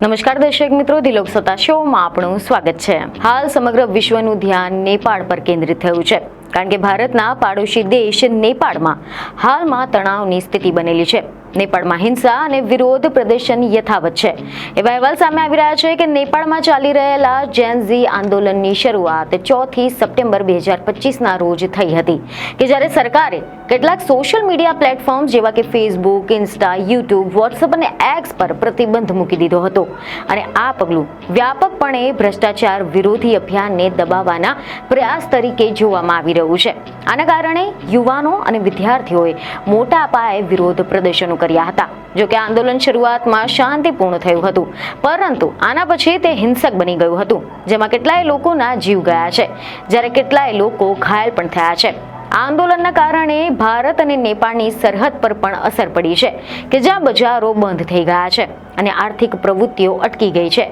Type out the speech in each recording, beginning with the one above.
નમસ્કાર દર્શક મિત્રો, ધી લોકસત્તા શોમાં આપણું સ્વાગત છે. હાલ સમગ્ર વિશ્વનું ધ્યાન નેપાળ પર કેન્દ્રિત થયું છે, કારણ કે ભારતના પાડોશી દેશ નેપાળમાં હાલમાં તણાવની સ્થિતિ બનેલી છે. નેપાળમાં હિંસા અને વિરોધ પ્રદર્શન યથાવત છે. એવા અહેવાલ સામે આવી રહ્યા છે કે નેપાળમાં ચાલી રહેલા જેન ઝી આંદોલનની શરૂઆત 4 સપ્ટેમ્બર 2025ના રોજ થઈ હતી, કે જ્યારે સરકારે કેટલાક સોશિયલ મીડિયા પ્લેટફોર્મ જેવા કે ફેસબુક, ઇન્સ્ટા, યુટ્યુબ, વોટ્સએપ અને એક્સ પર પ્રતિબંધ મૂકી દીધો હતો. અને આ પગલું વ્યાપકપણે ભ્રષ્ટાચાર વિરોધી અભિયાનને દબાવવાના પ્રયાસ તરીકે જોવામાં આવી રહ્યું છે. આના કારણે યુવાનો અને વિદ્યાર્થીઓએ મોટા પાયે વિરોધ પ્રદર્શનો કર્યા હતા. જો કે આંદોલન શરૂઆતમાં શાંતિપૂર્ણ થયું હતું, પરંતુ આના પછી તે હિંસક બની ગયું હતું, જેમાં કેટલાય લોકોના જીવ ગયા છે, જ્યારે કેટલાય લોકો ઘાયલ પણ થયા છે. આ આંદોલનના કારણે ભારત અને નેપાળની સરહદ પર પણ અસર પડી છે, કે જ્યાં બજારો બંધ થઈ ગયા છે અને આર્થિક પ્રવૃત્તિઓ અટકી ગઈ છે.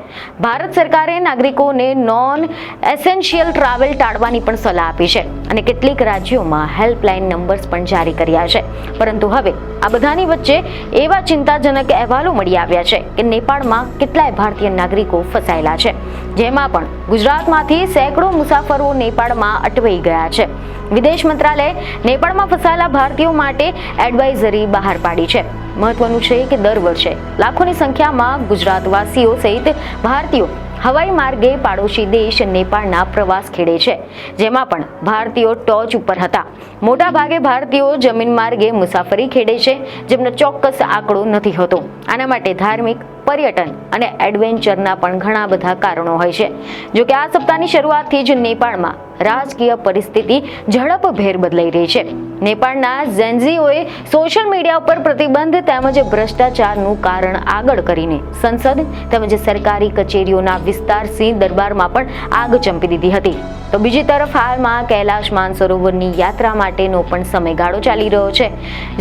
ભારત સરકારે નાગરિકોને નોન એસેન્શિયલ ટ્રાવેલ ટાળવાની પણ સલાહ આપી છે અને કેટલીક રાજ્યોમાં હેલ્પલાઇન નંબર્સ પણ જારી કર્યા છે. પરંતુ હવે આ બધાની વચ્ચે એવા ચિંતાજનક અહેવાલો મળી આવ્યા છે કે નેપાળમાં કેટલાય ભારતીય નાગરિકો ફસાયેલા છે, જેમાં પણ ગુજરાતમાંથી સેંકડો મુસાફરો નેપાળમાં અટવાઈ ગયા છે. વિદેશ મંત્રાલયે નેપાળમાં ફસાયેલા ભારતીયો માટે એડવાઇઝરી બહાર પાડી છે. મહત્વનું છે કે દર વર્ષે લાખોની સંખ્યામાં ગુજરાતવાસીઓ સહિત ભારતીયો હવાઈ માર્ગે પાડોશી દેશ નેપાળના પ્રવાસ ખેડે છે, જેમાં પણ ભારતીયો ટોચ ઉપર હતા. મોટા ભાગે ભારતીયો જમીન માર્ગે મુસાફરી ખેડે છે, જેમનો ચોક્કસ આંકડો નથી હોતો. આના માટે ધાર્મિક, પર્યટન અને એડવેન્ચરના પણ ઘણા બધા કારણો હોય છે. જો કે આ સપ્તાહની શરૂઆતથી જ નેપાળમાં રાજકીય પરિસ્થિતિ ઝડપભેર બદલાઈ રહી છે. નેપાળના ઝેનઝીઓએ સોશિયલ મીડિયા ઉપર પ્રતિબંધ તેમજ ભ્રષ્ટાચારનું કારણ આગળ કરીને સંસદ તેમજ સરકારી કચેરીઓના વિસ્તાર સિંહ દરબારમાં પણ આગ ચંપી દીધી હતી. તો બીજી તરફ હાલમાં કૈલાશ માનસરોવરની યાત્રા માટેનો પણ સમયગાળો ચાલી રહ્યો છે,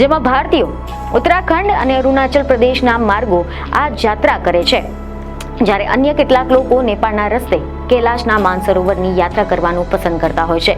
જેમાં ભારતીયો ઉત્તરાખંડ અને અરુણાચલ પ્રદેશના માર્ગો આ યાત્રા કરે છે, જ્યારે અન્ય કેટલાક લોકો નેપાળના રસ્તે કૈલાશના માનસરોવરની યાત્રા કરવાનું પસંદ કરતા હોય છે.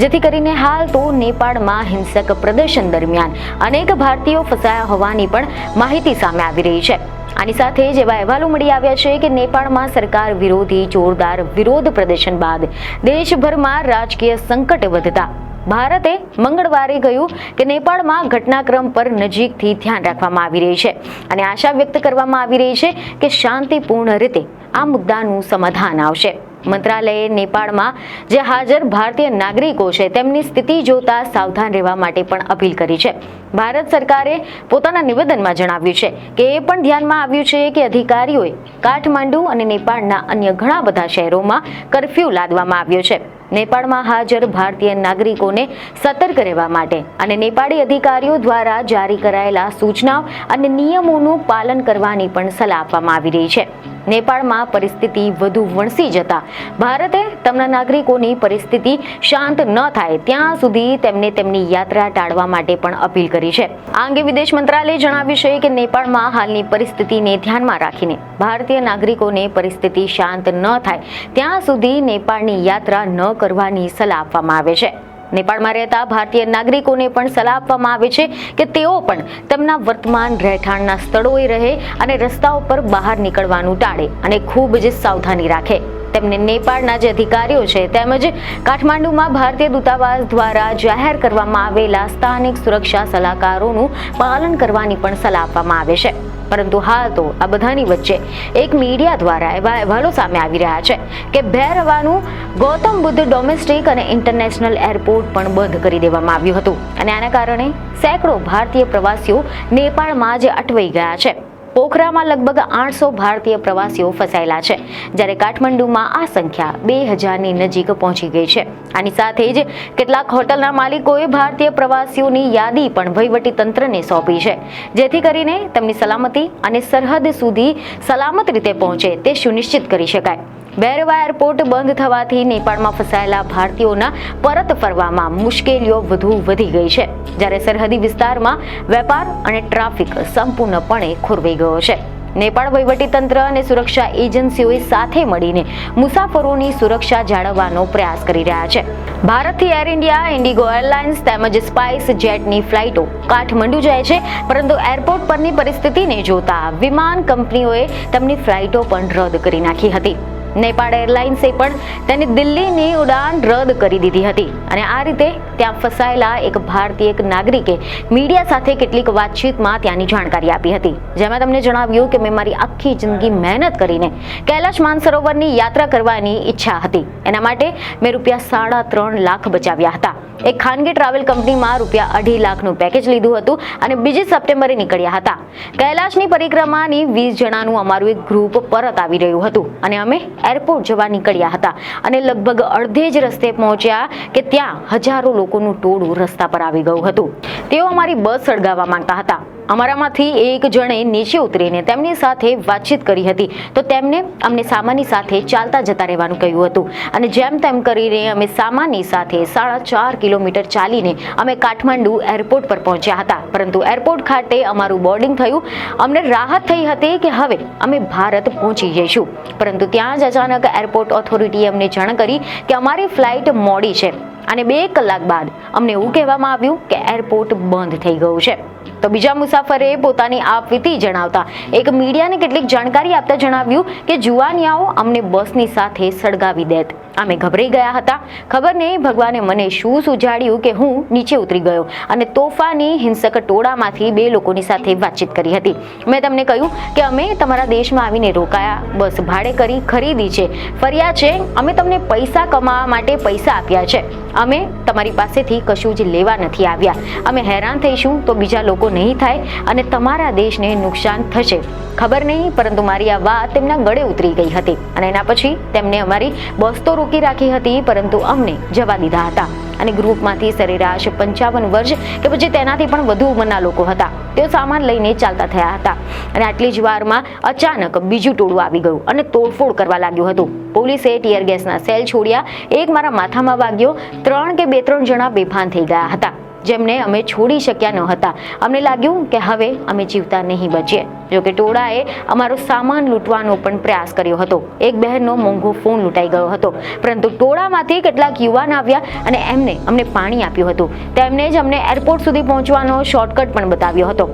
જેથી કરીને હાલ તો નેપાળમાં હિંસક પ્રદર્શન દરમિયાન અનેક ભારતીયો ફસાયા હોવાની પણ માહિતી સામે આવી રહી છે. આની સાથે જ એવા અહેવાલો મળી આવ્યા છે કે નેપાળમાં સરકાર વિરોધી જોરદાર વિરોધ પ્રદર્શન બાદ દેશભરમાં રાજકીય સંકટ વધતા ભારતે મંગળવારે કહ્યું કે નેપાળમાં ઘટનાક્રમ પર નજીકથી ધ્યાન રાખવામાં આવી રહી છે અને આશા વ્યક્ત કરવામાં આવી રહી છે કે શાંતિપૂર્ણ રીતે આ મુદ્દાનું સમાધાન આવશે. મંત્રાલયે નેપાળમાં જે હાજર ભારતીય નાગરિકો છે તેમની સ્થિતિ જોતા સાવધાન રહેવા માટે પણ અપીલ કરી છે. ભારત સરકારે પોતાના નિવેદનમાં જણાવ્યું છે કે એ પણ ધ્યાનમાં આવ્યું છે કે અધિકારીઓએ કાઠમાંડુ અને નેપાળના અન્ય ઘણા બધા શહેરોમાં કરફ્યુ લાદવામાં આવ્યો છે. નેપાળમાં હાજર ભારતીય નાગરિકોને સતર્ક રહેવા માટે અને નેપાળી અધિકારીઓ દ્વારા જારી કરાયેલા સૂચનાઓ અને નિયમોનું પાલન કરવાની પણ સલાહ આપવામાં આવી રહી છે. નેપાળમાં પરિસ્થિતિ વધુ વણસી જતા ભારતે તેમના નાગરિકોની પરિસ્થિતિ શાંત ન થાય ત્યાં સુધી તેમને તેમની યાત્રા ટાળવા માટે પણ અપીલ કરી છે. આ અંગે વિદેશ મંત્રાલયે જણાવ્યું છે કે નેપાળમાં હાલની પરિસ્થિતિને ધ્યાનમાં રાખીને ભારતીય નાગરિકોને પરિસ્થિતિ શાંત ન થાય ત્યાં સુધી નેપાળની યાત્રા ન કરવાની સલાહ આપવામાં આવે છે. નેપાળમાં રહેતા ભારતીય નાગરિકોને પણ સલાહ આપવામાં આવે છે કે તેઓ પણ તેમના વર્તમાન રહેઠાણના સ્થળોએ રહે અને રસ્તાઓ પર બહાર નીકળવાનું ટાળે અને ખૂબ જ સાવધાની રાખે. તેમને નેપાળના જે અધિકારીઓ છે તેમજ કાઠમાંડુમાં ભારતીય દૂતાવાસ દ્વારા જાહેર કરવામાં આવેલા સ્થાનિક સુરક્ષા સલાહકારોનું પાલન કરવાની પણ સલાહ આપવામાં આવે છે. પરંતુ હાલ તો આ બધાની વચ્ચે એક મીડિયા દ્વારા એવા અહેવાલો સામે આવી રહ્યા છે કે ભૈરવાનું ગૌતમ બુદ્ધ ડોમેસ્ટિક અને ઇન્ટરનેશનલ એરપોર્ટ પણ બંધ કરી દેવામાં આવ્યું હતું અને આના કારણે સેંકડો ભારતીય પ્રવાસીઓ નેપાળમાં જ અટવાઈ ગયા છે. પોખરામાં લગભગ 800 ભારતીય પ્રવાસીઓ ફસાયેલા છે, જ્યારે કાઠમંડુમાં આ સંખ્યા 2000ની નજીક પહોંચી ગઈ છે. આની સાથે જ કેટલાક હોટલના માલિકોએ ભારતીય પ્રવાસીઓની યાદી પણ વહીવટી તંત્રને સોંપી છે, જેથી કરીને તેમની સલામતી અને સરહદ સુધી સલામત રીતે પહોંચે તે સુનિશ્ચિત કરી શકાય. ભૈરવા એરપોર્ટ બંધ થવાથી નેપાળમાં ફસાયેલા ભારતીયોના પરત ફરવામાં મુશ્કેલીઓ વધુ વધી ગઈ છે, જ્યારે સરહદી વિસ્તારમાં વેપાર અને ટ્રાફિક સંપૂર્ણપણે ખોરવાઈ ગયો છે. નેપાળ વહીવટીતંત્ર અને સુરક્ષા એજન્સીઓએ સાથે મળીને મુસાફરોની સુરક્ષા જાળવવાનો પ્રયાસ કરી રહ્યા છે. ભારતથી એર ઇન્ડિયા, ઇન્ડિગો એરલાઇન્સ તેમજ સ્પાઇસ જેટની ફ્લાઇટો કાઠમંડુ જાય છે, પરંતુ એરપોર્ટ પરની પરિસ્થિતિને જોતા વિમાન કંપનીઓએ તેમની ફ્લાઇટો પણ રદ કરી નાખી હતી. નેપાળ એરલાઇન્સે પણ તેની દિલ્હીની ઉડાન રદ કરી દીધી હતી અને આ રીતે ત્યાં ફસાયેલા એક ભારતીય નાગરિકે મીડિયા સાથે કેટલીક વાતચીતમાં ત્યાંની જાણકારી આપી હતી, જેમાં તમને જણાવ્યું કે મેં મારી આખી જિંદગી મહેનત કરીને કૈલાશ માનસરોવરની યાત્રા કરવાની ઈચ્છા હતી. એના માટે મેં ₹3.5 લાખ બચાવ્યા હતા. એક ખાનગી ટ્રાવેલ કંપનીમાં ₹2.5 લાખનું પેકેજ લીધું હતું અને 2 સપ્ટેમ્બરે નીકળ્યા હતા. કૈલાશની પરિક્રમાની 20 જણાનું અમારું એક ગ્રુપ પરત આવી રહ્યું હતું અને અમે એરપોર્ટ જવા નીકળ્યા હતા અને લગભગ અડધે જ રસ્તે પહોંચ્યા કે ત્યાં હજારો લોકોનું ટોળું રસ્તા પર આવી ગયું હતું. તેઓ અમારી બસ સળગાવવા માંગતા હતા. અમારામાંથી એક જણે નીચે ઉતરીને તેમની સાથે વાતચીત કરી હતી તો તેમને અમને સામાનની સાથે ચાલતા જતા રહેવાનું કહ્યું હતું અને જેમ તેમ કરીને અમે સામાનની સાથે 4.5 કિલોમીટર ચાલીને અમે કાઠમંડુ એરપોર્ટ પર પહોંચ્યા હતા. પરંતુ એરપોર્ટ ખાતે અમારું બોર્ડિંગ થયું. અમને રાહત થઈ હતી કે હવે અમે ભારત પહોંચી જઈશું, પરંતુ ત્યાં જ અચાનક એરપોર્ટ ઓથોરિટીએ અમને જાણ કરી કે અમારી ફ્લાઇટ મોડી છે અને 2 કલાક બાદ અમને એવું કહેવામાં આવ્યું કે એરપોર્ટ બંધ થઈ ગયું છે. તો બીજા મુસાફરે પોતાની આપવીતી જણાવતા એક મીડિયાને કેટલીક જાણકારી આપતા જણાવ્યું કે જુવાનિયાઓ અમને બસની સાથે સળગાવી દેત. અમે ગભરાઈ ગયા હતા. ખબર નહીં ભગવાને મને શું સુજાડ્યું કે હું નીચે ઉતરી ગયો અને તોફાની હિંસક ટોળામાંથી 2 લોકોની સાથે વાતચીત કરી હતી. મેં તેમને કહ્યું કે અમે તમારા દેશમાં આવીને રોકાયા, બસ ભાડે કરી ખરીદી છે, ફર્યા છે, અમે તમને પૈસા કમાવા માટે પૈસા આપ્યા છે, અમે તમારી પાસેથી કશું જ લેવા નથી આવ્યા. અમે હેરાન થઈશું તો બીજા લોકો નહીં થાય અને તમારા દેશને નુકસાન થશે. ખબર નહીં, પરંતુ મારી આ વાત તેમના ગળે ઉતરી ગઈ હતી અને એના પછી તેમને અમારી બસ તો રોકી રાખી હતી, પરંતુ અમને જવા દીધા હતા. અને ગ્રુપમાંથી સરેરાશ 55 વર્ષ કે પછી તેનાથી પણ વધુ ઉંમરના લોકો હતા. તેઓ સામાન લઈને ચાલતા થયા હતા અને આટલી જ વારમાં અચાનક બીજું ટોળું આવી ગયું અને તોડફોડ કરવા લાગ્યું હતું. પોલીસે ટીયર ગેસના સેલ છોડ્યા. એક મારા માથામાં વાગ્યો. 3 કે 2-3 જણા બેભાન થઈ ગયા હતા, જેમને અમે છોડી શક્યા ન હતા. અમને લાગ્યું કે હવે અમે જીવતા નહીં બચીએ. જોકે ટોળાએ અમારો સામાન લૂંટવાનો પણ પ્રયાસ કર્યો હતો. એક બહેનનો મોંઘો ફોન લૂંટાઈ ગયો હતો, પરંતુ ટોળામાંથી કેટલાક યુવાન આવ્યા અને એમને અમને પાણી આપ્યું હતું. તેમને જ અમને એરપોર્ટ સુધી પહોંચવાનો શોર્ટકટ પણ બતાવ્યો હતો.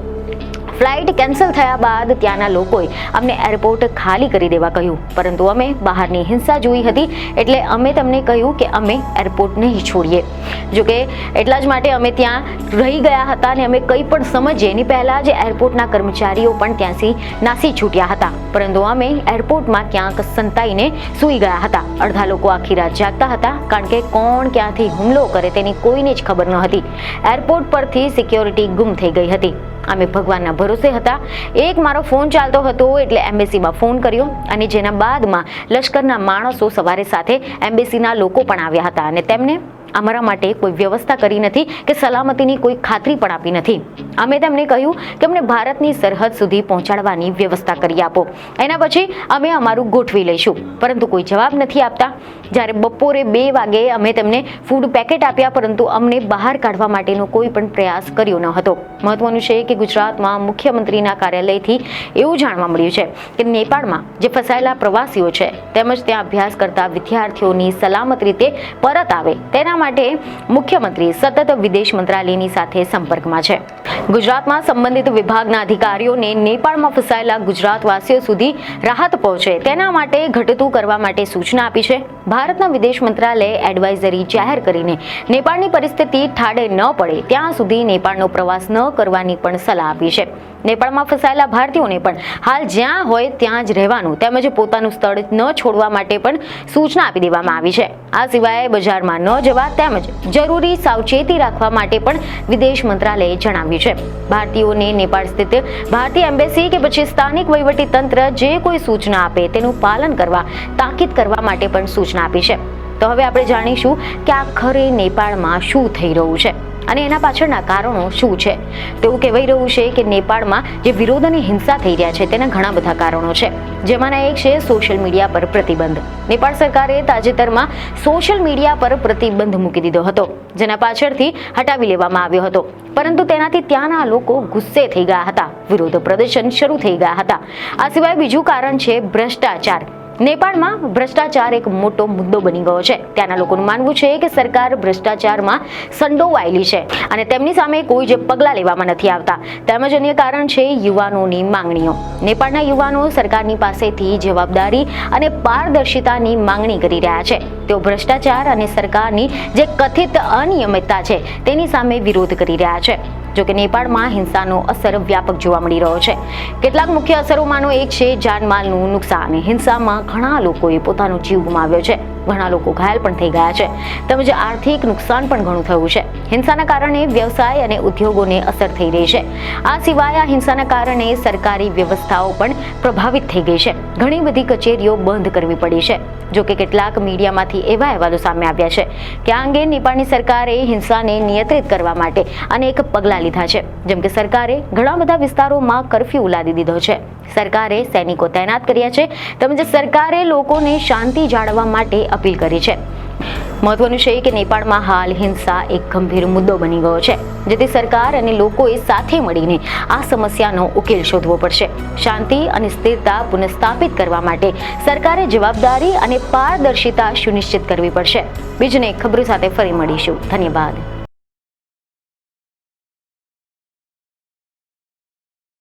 ફ્લાઇટ કેન્સલ થયા બાદ ત્યાંના લોકોએ અમને એરપોર્ટ ખાલી કરી દેવા કહ્યું, પરંતુ અમે બહારની હિંસા જોઈ હતી એટલે અમે તેમને કહ્યું કે અમે એરપોર્ટ નહીં છોડીએ. જોકે એટલા જ માટે અમે ત્યાં રહી ગયા હતા અને અમે કંઈ પણ સમજીએ એની પહેલાં જ એરપોર્ટના કર્મચારીઓ પણ ત્યાંથી નાસી છૂટ્યા હતા. પરંતુ અમે એરપોર્ટમાં ક્યાંક સંતાઈને સૂઈ ગયા હતા. અડધા લોકો આખી રાત જાગતા હતા, કારણ કે કોણ ક્યાંથી હુમલો કરે તેની કોઈને જ ખબર ન હતી. એરપોર્ટ પરથી સિક્યોરિટી ગુમ થઈ ગઈ હતી. અમે ભગવાનના ભરોસે હતા. એક મારો ફોન ચાલતો હતો એટલે એમ્બેસીમાં ફોન કર્યો અને જેના બાદમાં લશ્કરના માણસો સવારે સાથે એમ્બેસીના લોકો પણ આવ્યા હતા અને તેમને અમારા માટે કોઈ વ્યવસ્થા કરી નથી કે સલામતીની કોઈ ખાતરી પણ આપી નથી. અમે તેમને કહ્યું કે અમને ભારતની સરહદ સુધી પહોંચાડવાની વ્યવસ્થા કરી આપો, એના પછી અમે અમારું ગોઠવી લઈશું, પરંતુ કોઈ જવાબ નથી આપતા. જ્યારે બપોરે 2 વાગે અમે તેમને ફૂડ પેકેટ આપ્યા, પરંતુ અમને બહાર કાઢવા માટેનો કોઈ પણ પ્રયાસ કર્યો ન હતો. મહત્વનું છે કે ગુજરાતમાં મુખ્યમંત્રીના કાર્યાલયથી એવું જાણવા મળ્યું છે કે નેપાળમાં જે ફસાયેલા પ્રવાસીઓ છે તેમજ ત્યાં અભ્યાસ કરતા વિદ્યાર્થીઓની સલામત રીતે પરત આવે તેના માટે મુખ્યમંત્રી સતત વિદેશ મંત્રાલયની સાથે સંપર્કમાં છે. ગુજરાતમાં સંબંધિત વિભાગના અધિકારીઓને નેપાળમાં ફસાયેલા ગુજરાતવાસીઓ સુધી રાહત પહોંચે તેના માટે ઘટતું કરવા માટે સૂચના આપી છે. ભારતના વિદેશ મંત્રાલયે એડવાઇઝરી જાહેર કરીને નેપાળની પરિસ્થિતિ ઠાડે ન પડે ત્યાં સુધી નેપાળનો પ્રવાસ ન કરવાની પણ સલાહ આપી છે. નેપાળમાં ફસાયેલા ભારતીયોને પણ હાલ જ્યાં હોય ત્યાં જ રહેવાનું તેમજ પોતાનું સ્થળ ન છોડવા માટે પણ સૂચના આપી દેવામાં આવી છે. આ સિવાય બજારમાં ન જવા તેમજ જરૂરી સાવચેતી રાખવા માટે પણ વિદેશ મંત્રાલયે જણાવ્યું છે. ભારતીયોને નેપાળ સ્થિત ભારતીય એમ્બેસી કે પછી સ્થાનિક વહીવટી તંત્ર જે કોઈ સૂચના આપે તેનું પાલન કરવા તાકીદ કરવા માટે પણ સૂચના આપી છે. તો હવે આપણે જાણીશું કે આખરે નેપાળમાં શું થઈ રહ્યું છે. અને એના પાછળના કારણો શું છે? તેવું કહેવાઈ રહ્યું છે કે નેપાળમાં જે વિરોધ અને હિંસા થઈ રહ્યા છે તેના ઘણા બધા કારણો છે, જેમાંના એક છે સોશિયલ મીડિયા પર પ્રતિબંધ. નેપાળ સરકારે તાજેતરમાં સોશિયલ મીડિયા પર પ્રતિબંધ મૂકી દીધો હતો, જેના પાછળથી હટાવી લેવામાં આવ્યો હતો. પરંતુ તેનાથી ત્યાંના લોકો ગુસ્સે થઈ ગયા હતા, વિરોધ પ્રદર્શન શરૂ થઈ ગયા હતા. આ સિવાય બીજું કારણ છે ભ્રષ્ટાચાર. નેપાળમાં ભ્રષ્ટાચાર એક મોટો મુદ્દો બની ગયો છે. ત્યાંના લોકોનું માનવું છે કે સરકાર ભ્રષ્ટાચારમાં સંડોવાયેલી છે અને તેમની સામે કોઈ જ પગલાં લેવામાં નથી આવતા. તેમજ અન્ય કારણ છે યુવાનોની માંગણીઓ. નેપાળના યુવાનો સરકારની પાસેથી જવાબદારી અને પારદર્શિતાની માંગણી કરી રહ્યા છે. તેઓ ભ્રષ્ટાચાર અને સરકારની જે કથિત અનિયમિતતા છે તેની સામે વિરોધ કરી રહ્યા છે. જોકે નેપાળમાં હિંસાનો અસર વ્યાપક જોવા મળી રહ્યો છે. કેટલાક મુખ્ય અસરોમાંનો એક છે જાનમાલનું નુકસાન. હિંસામાં ઘણા લોકોએ પોતાનો જીવ ગુમાવ્યો છે, ઘણા લોકો ઘાયલ પણ થઈ ગયા છે, તેમજ આર્થિક નુકસાન પણ ઘણું થયું છે. હિંસાના કારણે વ્યવસાય અને ઉદ્યોગોને અસર થઈ રહી છે. આ સિવાય આ હિંસાના કારણે સરકારી વ્યવસ્થાઓ પણ પ્રભાવિત થઈ ગઈ છે. ઘણી બધી કચેરીઓ બંધ કરવી પડી છે. જોકે કેટલાક મીડિયામાંથી એવા અહેવાલો સામે આવ્યા છે કે આ અંગે નેપાળની સરકારે હિંસાને નિયંત્રિત કરવા માટે અનેક પગલાં લીધા છે. જેમ કે સરકારે ઘણા બધા વિસ્તારોમાં કર્ફ્યુ ઉલાદી દીધો છે, સરકારે સૈનિકો તૈનાત કર્યા છે, તેમજ સરકારે લોકોને શાંતિ જાળવવા માટે અપીલ કરી છે. મહત્વનું છે કે નેપાળમાં હાલ હિંસા એક ગંભીર મુદ્દો બની ગયો છે, જેથી સરકાર અને લોકોએ સાથે મળીને આ સમસ્યાનો ઉકેલ શોધવો પડશે. શાંતિ અને સ્થિરતા પુનઃસ્થાપિત કરવા માટે સરકારે જવાબદારી અને પારદર્શિતા સુનિશ્ચિત કરવી પડશે. બીજને ખબરો સાથે ફરી મળીશું. ધન્યવાદ.